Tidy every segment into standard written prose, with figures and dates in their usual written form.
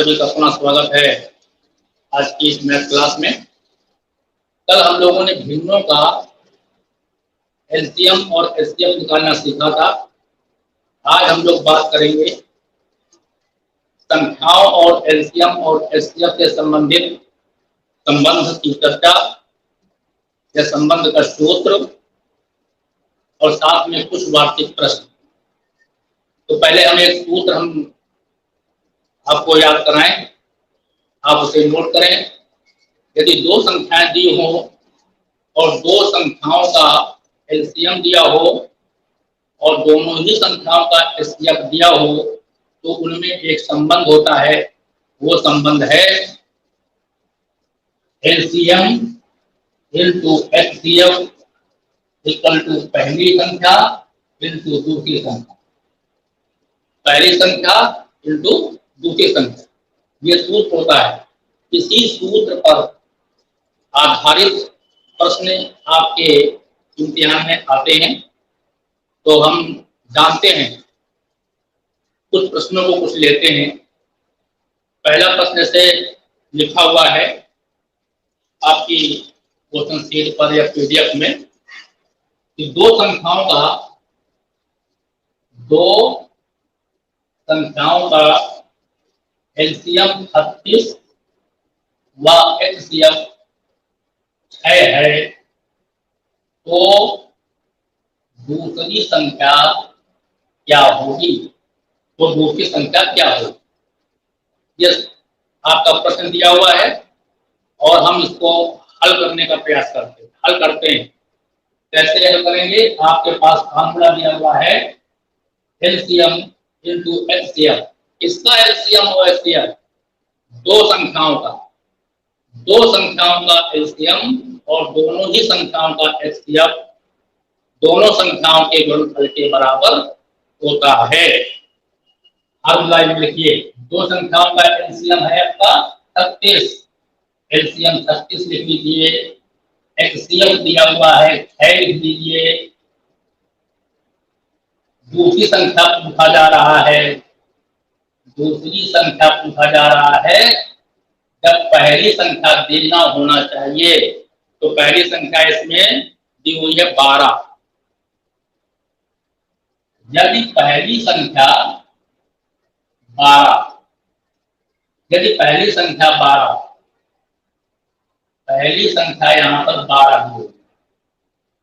सभी का पुनः स्वागत है आज की इस मैथ क्लास में। कल हम लोगों ने भिन्नों का एलसीएम और एचसीएफ निकालना सीखा था। आज हम लोग बात करेंगे संख्याओं और एलसीएम और एचसीएफ से संबंधित संबंध की चर्चा या संबंध का सूत्र और साथ में कुछ वार्षिक प्रश्न। तो पहले हम एक सूत्र हम आपको याद कराएं, आप उसे नोट करें। यदि दो संख्याएं दी हो और दो संख्याओं का एलसीएम दिया हो और दोनों ही संख्याओं का एचसीएफ दिया हो तो उनमें एक संबंध होता है। वो संबंध है LCM into HCF equal to पहली संख्या इनटू दूसरी संख्या, पहली संख्या इनटू दूसरी संख्या। ये सूत्र होता है। इसी सूत्र पर आधारित प्रश्न आपके इम्तिहान में आते हैं। तो हम जानते हैं, कुछ प्रश्नों को कुछ लेते हैं। पहला प्रश्न से लिखा हुआ है आपकी क्वेश्चन शीट पर या पीडीएफ में कि दो संख्याओं का एलसीएम 36 व एचसीएफ 6 है तो दूसरी संख्या क्या होगी? तो दूसरी संख्या क्या होगी? यस, आपका प्रश्न दिया हुआ है और हम इसको हल करने का प्रयास करते हैं। कैसे हल करेंगे? आपके पास फॉर्मूला दिया हुआ है एलसीएम इनटू एचसीएफ। इसका एलसीएम और एचसीएफ दो संख्याओं का एलसीएम और दोनों ही संख्याओं का एचसीएफ दोनों संख्याओं के गुणनफल के बराबर होता है। अब लाइन में लिखिए, दो संख्याओं का एलसीएम है आपका 36, एलसीएम 36 लिख लीजिए। एचसीएफ दिया हुआ है 6 लिख लीजिए। दूसरी संख्या पूछा जा रहा है, जब पहली संख्या देना होना चाहिए तो पहली संख्या इसमें दी हुई है 12। यदि पहली संख्या 12 पहली संख्या यहाँ पर 12 दी हुई।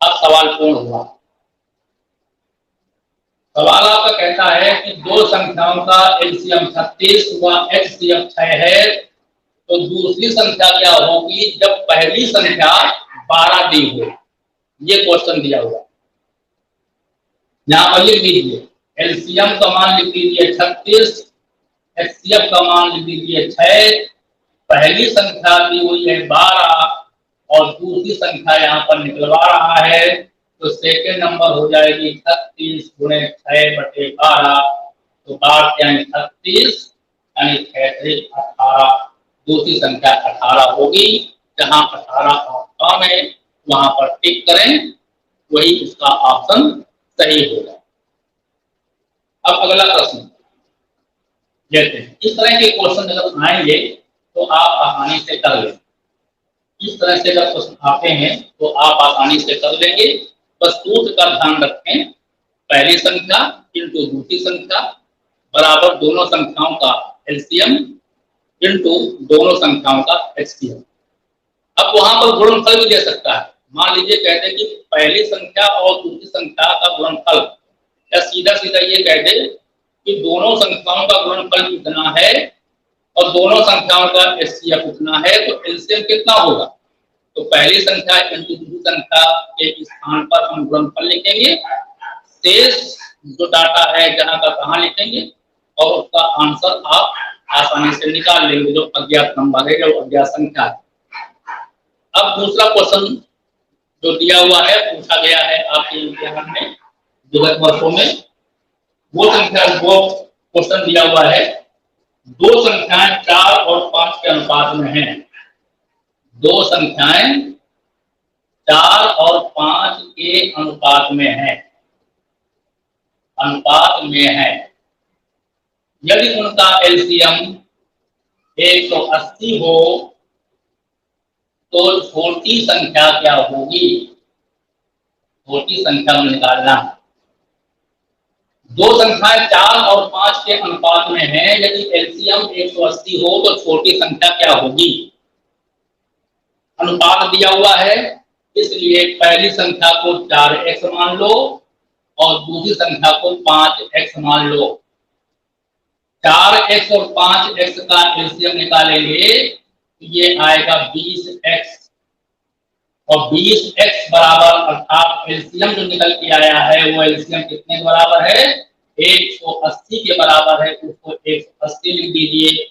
अब सवाल पूर्ण हुआ। सवाल आपका कहता है कि दो संख्याओं का एलसीएम 36 व एचसीएफ 6 है तो दूसरी संख्या क्या होगी जब पहली संख्या 12 दी हो। ये क्वेश्चन दिया हुआ। यहाँ पर लिख दीजिए, एलसीएम का मान लिख दीजिए 36, एचसीएफ का मान लिख दीजिए 6, पहली संख्या दी हुई है 12 और दूसरी संख्या यहाँ पर निकलवा रहा है तो सेकेंड नंबर हो जाएगी 36 गुणे 6/12। तो 36 यानी 18, दूसरी संख्या 18 होगी। जहां 18 ऑप्शन है वहां पर टिक करें, वही उसका ऑप्शन सही होगा। अब अगला प्रश्न लेते हैं। इस तरह के क्वेश्चन अगर आएंगे तो आप आसानी से कर लेंगे। इस तरह से अगर प्रश्न आते हैं तो आप आसानी से कर लेंगे। बस सूत्र का ध्यान रखें, पहली संख्या इनटू दूसरी संख्या बराबर दोनों संख्याओं का एलसीएम इनटू दोनों संख्याओं का एचसीएफ। अब वहां पर गुणनफल भी दे सकता है। मान लीजिए कहते हैं कि पहली संख्या और दूसरी संख्या का गुणनफल, या सीधा सीधा ये कह दे कि दोनों संख्याओं का गुणनफल कितना है और दोनों संख्याओं का एचसीएफ कितना है तो एलसीएम कितना होगा। तो पहली संख्या इनटू दूसरी संख्या के स्थान पर हम गुणनफल लिखेंगे, शेष जो डाटा है जहां का तहां लिखेंगे और उसका आंसर आप आसानी से निकाल लेंगे जो अज्ञात नंबर है, जो अज्ञात संख्या है। अब दूसरा क्वेश्चन जो दिया हुआ है, पूछा गया है आपके इम्तिहान में विगत वर्षों में, वो क्वेश्चन दिया हुआ है। दो संख्याएं 4 और 5 के अनुपात में हैं। दो संख्याएं 4 और 5 के अनुपात में है। यदि उनका एलसीएम 180 हो तो छोटी संख्या क्या होगी? छोटी संख्या में निकालना। दो संख्याएं 4 और 5 के अनुपात में है, यदि एलसीएम 180 हो तो छोटी संख्या क्या होगी? अनुपात दिया हुआ है, इसलिए पहली संख्या को 4x मान लो और दूसरी संख्या को 5x मान लो। 4x और 5x का एलसीएम निकालेंगे तो ये आएगा 20x, और 20x बराबर अर्थात एलसीएम जो निकल के आया है वो एलसीएम कितने के बराबर है? 180 के बराबर है। उसको 180 लिख दीजिए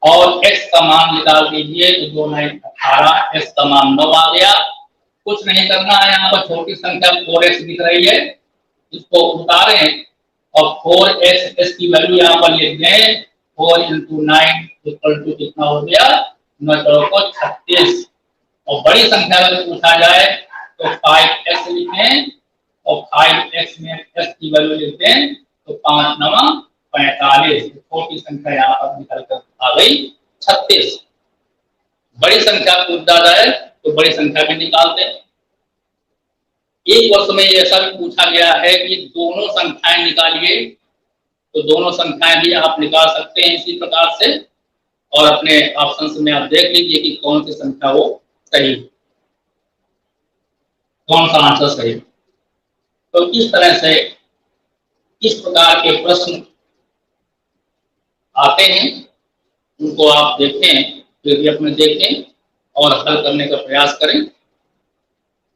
और x का मान निकाल दीजिए तो 2 9 18, x का मान 9 आ गया। कुछ नहीं करना है, यहाँ पर छोटी संख्या 4x दिख रही है, इसको उतारें और 4x x की वैल्यू यहाँ पर लिख दें। 4 × 9 = कितना हो गया? 9 को 36। और बड़ी संख्या अगर पूछा जाए तो 5x लिखें और 5x में x की वैल्यू लिख दें तो 5 9 45। छोटी संख्या यहाँ पर निकल कर आ गई 36। बड़ी संख्या पूछा जाए तो बड़ी संख्या भी निकाल दें। एक वर्ष में ऐसा भी पूछा गया है कि दोनों संख्याएं निकालिए, तो दोनों संख्याएं भी आप निकाल सकते हैं इसी प्रकार से, और अपने ऑप्शन में आप देख लीजिए कि कौन सी संख्या वो सही, कौन सा आंसर सही। तो इस तरह से इस प्रकार के प्रश्न आते हैं, उनको आप देखें, पीडीएफ में देखें और हल करने का प्रयास करें।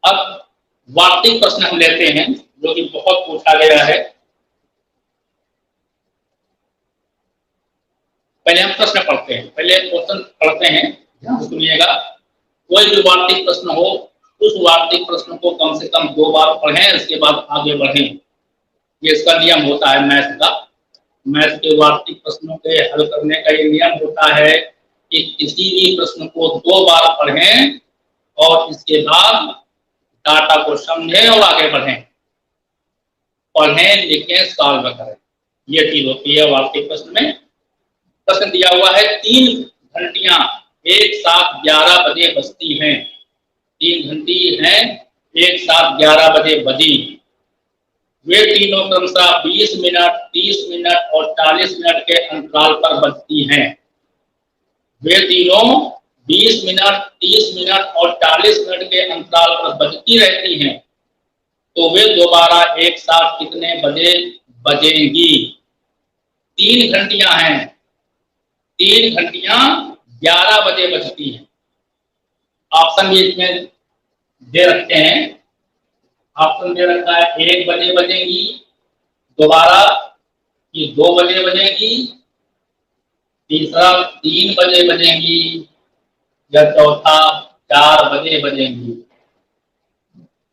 अब वार्तिक प्रश्न हम लेते हैं जो कि बहुत पूछा गया है। पहले हम प्रश्न पढ़ते हैं, पहले क्वेश्चन पढ़ते हैं, ध्यान सुनिएगा। कोई भी वार्तिक प्रश्न हो उस वार्तिक प्रश्न को कम से कम 2 बार पढ़ें, उसके बाद आगे बढ़ें। ये इसका नियम होता है मैथ का। मैथ के वार्तिक प्रश्नों के हल करने का ये नियम होता है कि किसी भी प्रश्न को 2 बार पढ़ें और इसके बाद डाटा को समझें और आगे बढ़ें। पढ़ें, लिखें, सॉल्व करें, ये चीज होती है वार्तिक प्रश्न में। प्रश्न दिया हुआ है 3 घंटियां एक साथ 11 बजे बजती हैं। 3 घंटी हैं एक साथ 11 बजे बजी। वे तीनों क्रमशः 20 मिनट, 30 मिनट और 40 मिनट के अंतराल पर बजती हैं। वे तीनों 20 मिनट, 30 मिनट और 40 मिनट के अंतराल पर बजती रहती हैं, तो वे दोबारा एक साथ कितने बजे बजेंगी? 3 घंटियां हैं, 3 घंटियां 11 बजे बजती हैं। ऑप्शन भी इसमें दे रखते हैं। ऑप्शन दे रखा है 1 बजे बजेंगी, दोबारा ये 2 बजे बजेंगी, तीसरा 3 बजे बजेंगी, या चौथा 4 बजे बजेंगी।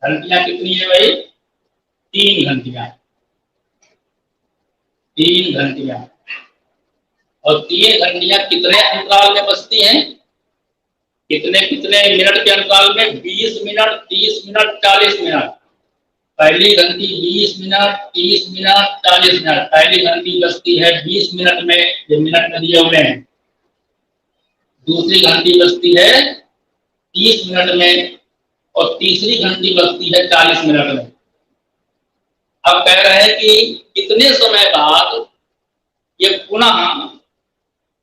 घंटियां कितनी है भाई? 3 घंटियां, 3 घंटियां। और 3 घंटियां कितने अंतराल में बजती हैं? कितने कितने मिनट के अंतराल में? 20 मिनट, 30 मिनट, 40 मिनट। पहली घंटी 20 मिनट, 30 मिनट, 40 मिनट। पहली घंटी बजती है 20 मिनट में, ये मिनट में दिए हुए हैं। दूसरी घंटी बजती है 30 मिनट में और तीसरी घंटी बजती है 40 मिनट में। अब कह रहे हैं कि कितने समय बाद ये पुनः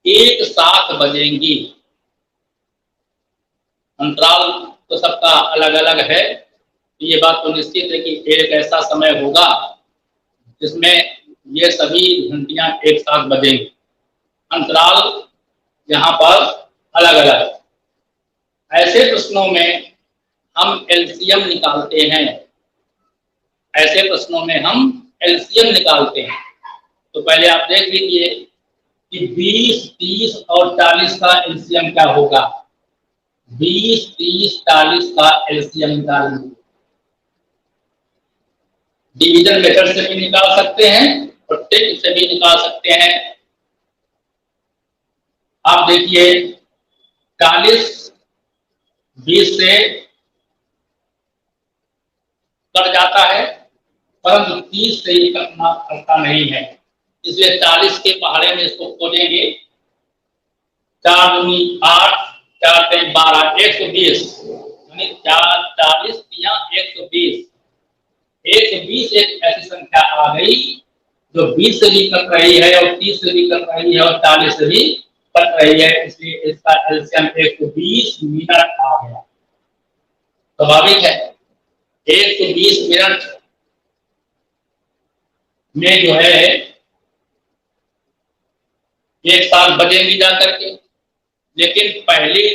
एक साथ बजेंगी। अंतराल तो सबका अलग अलग है, ये बात तो निश्चित है कि एक ऐसा समय होगा जिसमें ये सभी घंटियां एक साथ बजेंगी। अंतराल यहाँ पर अलग अलग। ऐसे प्रश्नों में हम एलसीएम निकालते हैं, ऐसे प्रश्नों में हम एलसीएम निकालते हैं। तो पहले आप देख लीजिए कि 20, 30 और 40 का एलसीएम क्या होगा। 20, 30, 40 का एलसीएम निकाल लीजिए। डिवीजन मेथड से भी निकाल सकते हैं और ट्रिक से भी निकाल सकते हैं। आप देखिए 40 20 से कट जाता है, परंतु 30 से ये कटना नहीं है, इसलिए 40 के पहाड़े में इसको खोजेंगे 4 दूनी 8, 4 3 12, 120, यानी 40 या 120। 120 एक ऐसी संख्या आ गई जो 20 से भी कट रही है और 30 से भी कट रही है और 40 से भी कट रही है, इसलिए इसका एलसीएम 120 मिनट आ गया। स्वाभाविक है 120 मिनट में जो है एक साथ बजेंगी जा करके, लेकिन पहली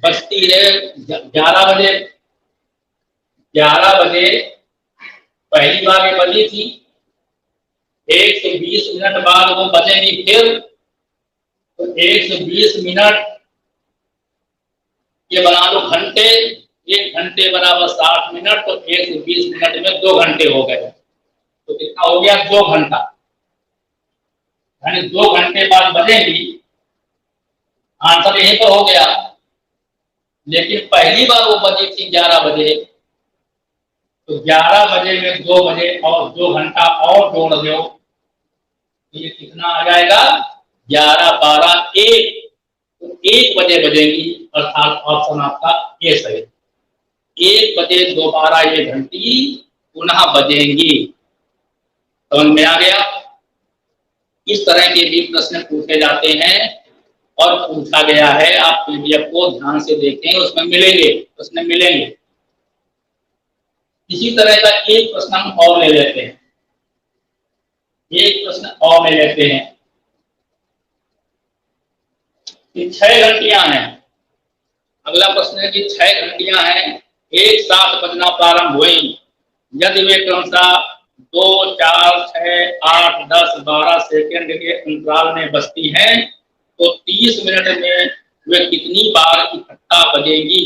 बजती है 11 बजे। 11 बजे पहली बार ये बजी थी, 120 मिनट बाद वो बजेंगी फिर, तो 120 मिनट ये बना लो घंटे, 1 घंटे बराबर 60 मिनट, तो 120 मिनट में 2 घंटे हो गए, तो कितना हो गया 2 घंटा, यानी 2 घंटे बाद बजेंगी। आंसर यहीं पर हो गया। लेकिन पहली बार वो बजी थी 11 बजे, तो 11 बजे में 2 बजे और 2 घंटा और जोड़ दो, तो ये कितना आ जाएगा 11 12 1, तो 1 बजे बजेंगी, अर्थात ऑप्शन आपका ए सही। 1 बजे दोबारा ये घंटी पुनः बजेंगी। समझ में आ गया? इस तरह के भी प्रश्न पूछे जाते हैं और पूछा गया है। आप पीडीएफ को ध्यान से देखें, उसमें मिलेंगे, प्रश्न मिलेंगे। इसी तरह का एक प्रश्न हम और ले लेते हैं, एक प्रश्न और ले लेते हैं कि 6 घंटियां हैं। अगला प्रश्न है कि 6 घंटियां हैं, एक साथ बजना प्रारंभ हुई, यदि वे क्रमशः 2 4 6 8 10 12 सेकंड के अंतराल में बजती हैं, तो 30 मिनट में वे कितनी बार इकट्ठा बजेंगी?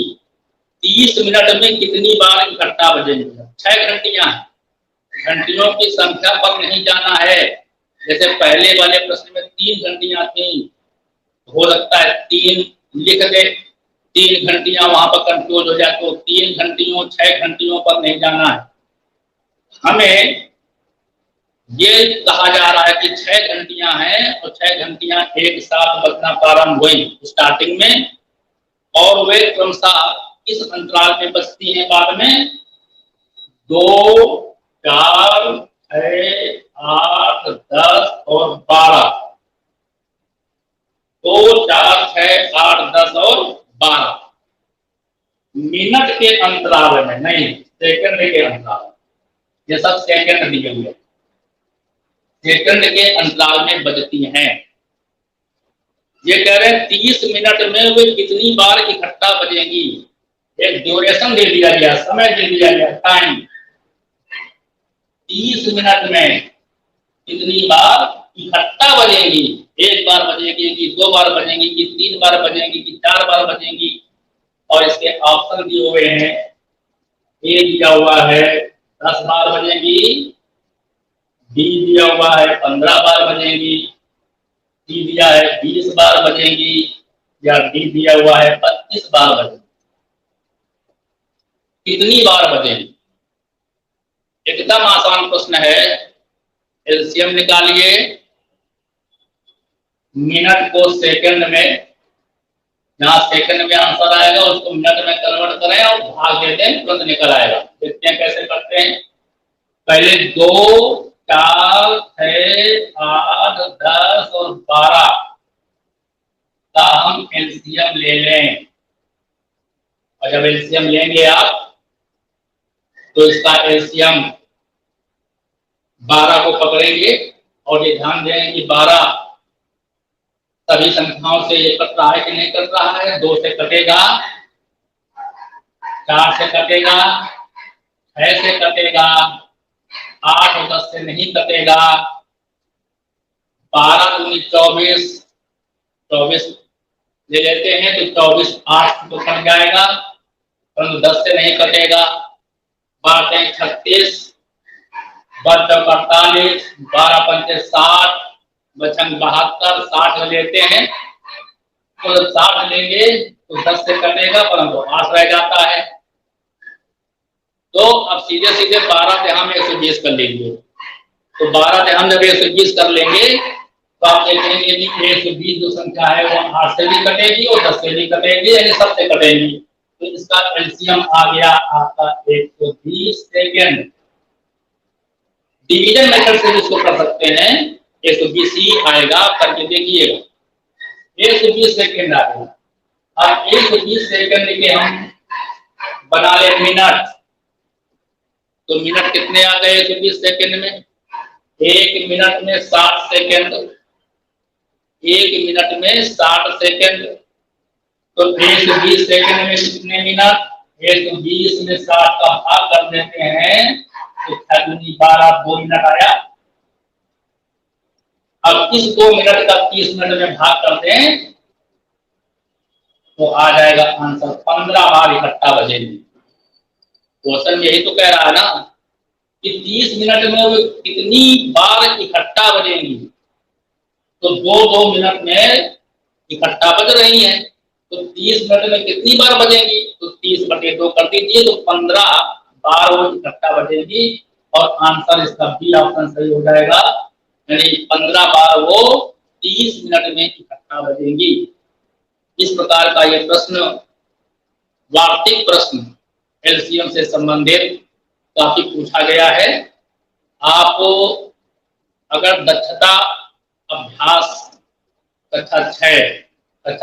30 मिनट में कितनी बार इकट्ठा बजेंगी? 6 घंटियां हैं, घंटियों की संख्या पर नहीं जाना है। जैसे पहले वाले प्रश्न में 3 घंटियां थी, हो सकता है 3 लिख दे, 3 घंटियां वहां पर कंफ्यूज हो जाए, तो 3 घंटियों 6 घंटियों पर नहीं जाना है। हमें ये कहा जा रहा है कि 6 घंटियां हैं और 6 घंटियां एक साथ बजना प्रारंभ हुई स्टार्टिंग में, और वे क्रमशः इस अंतराल में बजती हैं बाद में 2 4 6 8 10 और 12। 2 4 6 8 10 और 12 मिनट के अंतराल में, नहीं सेकंड के अंतराल, ये सब सेकंड दिए हुए, सेकंड के अंतराल में बजती हैं। ये कह रहे हैं 30 मिनट में वे कितनी बार इकट्ठा बजेंगी। एक ड्यूरेशन दे दिया गया, समय दे दिया गया, टाइम। 30 मिनट में कितनी बार इकट्ठा बजेंगी, एक बार बजेगी कि 2 बार बजेंगी कि 3 बार बजेंगी कि 4 बार बजेंगी। और इसके ऑप्शन दिए हुए हैं, ए दिया हुआ है 10 बार बजेंगी, बी दिया हुआ है 15 बार बजेंगी, डी दिया है 20 बार बजेंगी, या डी दिया हुआ है 25 बार बजेंगी। कितनी बार बजेंगी? एकदम आसान प्रश्न है, एलसीएम निकालिए, मिनट को सेकंड में, जहां सेकंड में आंसर आएगा उसको मिनट में कन्वर्ट करें और भाग दे दें, तुरंत निकल आएगा। देखते हैं कैसे करते हैं। पहले 2 4 6 8 10 और 12 का हम एलसीएम ले लें, और जब एलसीएम लेंगे आप तो इसका एलसीएम 12 को पकड़ेंगे, और ये ध्यान दें कि 12 सभी संख्याओं से ये कट रहा है कि नहीं कट रहा है। 2 से कटेगा, 4 से कटेगा, 6 से कटेगा, 8 और 10 से नहीं कटेगा। 12 दूनी 24, 24 ले लेते हैं तो 24 8 तो कट जाएगा, परंतु 10 से नहीं कटेगा। 12 36, 12 48, 12 पंचे 60, बचन 72, 60 लेते हैं, तो जब 60 लेंगे तो 10 से कटेगा, परंतु 8 रह जाता है। तो अब सीधे सीधे 12 से हम 120 कर लीजिए, तो 12 से हम जब 120 कर लेंगे तो आप देखेंगे कि 120 जो संख्या है वो 8 से भी कटेगी और 10 से भी कटेगी, यानी सबसे कटेगी। तो इसका एलसीएम आ गया आपका 120 सेकेंड। डिवीजन मेथड से इसको कर सकते हैं, 120 ही आएगा, करके देखिएगा। 120 सेकेंड आ गया। अब 120 सेकेंड के हम बना ले मिनट, तो मिनट कितने आ गए 120 सेकेंड में? 1 मिनट में 60 सेकेंड, 1 मिनट में 60 सेकेंड। तो 120 सेकेंड में कितने मिनट? 120 में 60 का भाग कर देते हैं तो 12 2 मिनट आया। अब इस 2 मिनट का 30 मिनट में भाग करते हैं तो आ जाएगा आंसर 15 बार इकट्ठा बजेंगे। क्वेश्चन यही तो कह रहा है ना कि 30 मिनट में वो कितनी बार इकट्ठा बजेंगी, तो 2-2 मिनट में इकट्ठा बज रही हैं, तो 30 मिनट में कितनी बार बजेंगी? तो 30/2 कर दीजिए, तो 15 बार वो इकट्ठा बजेंगी और आंसर इसका बी ऑप्शन सही हो जाएगा, यानी 15 बार वो 30 मिनट में इकट्ठा बजेंगी। इस प्रकार का ये प्रश्न, वार्षिक प्रश्न एलसीएम से संबंधित काफी पूछा गया है। आप अगर दक्षता अभ्यास कक्षा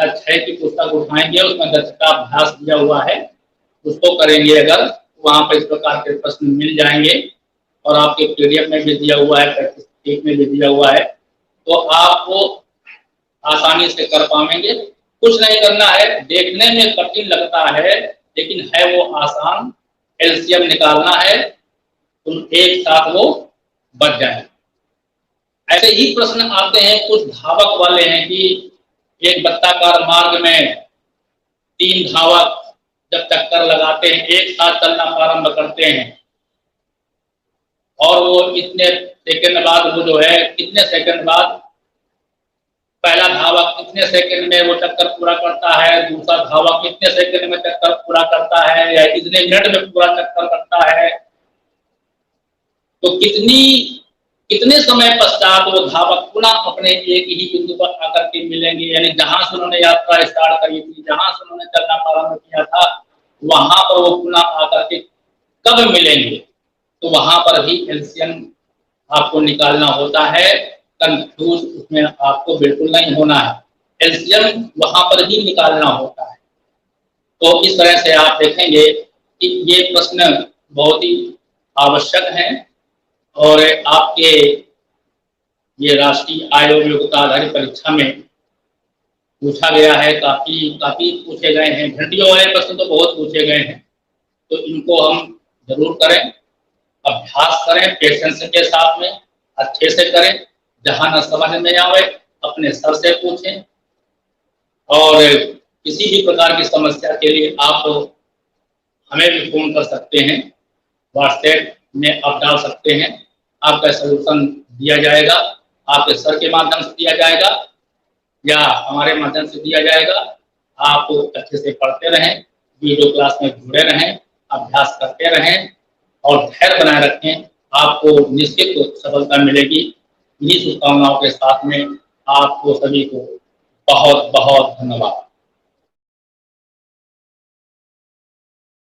6 की पुस्तक उठाएंगे, उसमें दक्षता अभ्यास दिया हुआ है, उसको करेंगे अगर, वहां पर इस प्रकार के प्रश्न मिल जाएंगे और आपके पीडीएफ में भी दिया हुआ है, प्रैक्टिस शीट में भी दिया हुआ है, तो आपको आसानी से कर पाएंगे। कुछ नहीं करना है, देखने में कठिन लगता है लेकिन है वो आसान। एलसीएम निकालना है, तुम एक साथ वो बच जाए। ऐसे ही प्रश्न आते हैं, कुछ धावक वाले हैं कि एक वृत्ताकार मार्ग में 3 धावक जब चक्कर लगाते हैं, एक साथ चलना प्रारंभ करते हैं और वो इतने सेकंड बाद, वो जो है कितने सेकंड बाद, पहला धावक कितने सेकंड में वो चक्कर पूरा करता है, दूसरा धावक कितने सेकंड में चक्कर पूरा करता है, या कितने मिनट में पूरा चक्कर करता है, तो कितने समय पश्चात वो धावक पुनः अपने एक ही बिंदु पर आकर के मिलेंगे, यानी जहां से उन्होंने यात्रा स्टार्ट करी थी, जहां से उन्होंने चलना प्रारंभ किया था, वहां पर वो पुनः आकर के कब मिलेंगे। तो वहां पर भी एलसीएम आपको निकालना होता है। कंफ्यूज उसमें आपको बिल्कुल नहीं होना है, एलसीएम वहां पर ही निकालना होता है। तो इस तरह से आप देखेंगे कि ये प्रश्न बहुत ही आवश्यक हैं और आपके ये राष्ट्रीय आयोग योग्यता आधारित परीक्षा में पूछा गया है, काफी पूछे गए हैं। घंटियों वाले प्रश्न तो बहुत पूछे गए हैं, तो इनको हम जरूर करें, अभ्यास करें, पेशेंस के साथ में अच्छे से करें। जहां न समझ में आवे अपने सर से पूछें, और किसी भी प्रकार की समस्या के लिए आप हमें भी फोन कर सकते हैं, व्हाट्सएप में आप डाल सकते हैं, आपका सलूशन दिया जाएगा, आपके सर के माध्यम से दिया जाएगा या हमारे माध्यम से दिया जाएगा। आप अच्छे से पढ़ते रहें, वीडियो क्लास में जुड़े रहें, अभ्यास करते रहें और धैर्य बनाए रखें, आपको निश्चित सफलता मिलेगी। इन्हीं शुभकामनाओं के साथ में आपको सभी को बहुत बहुत धन्यवाद।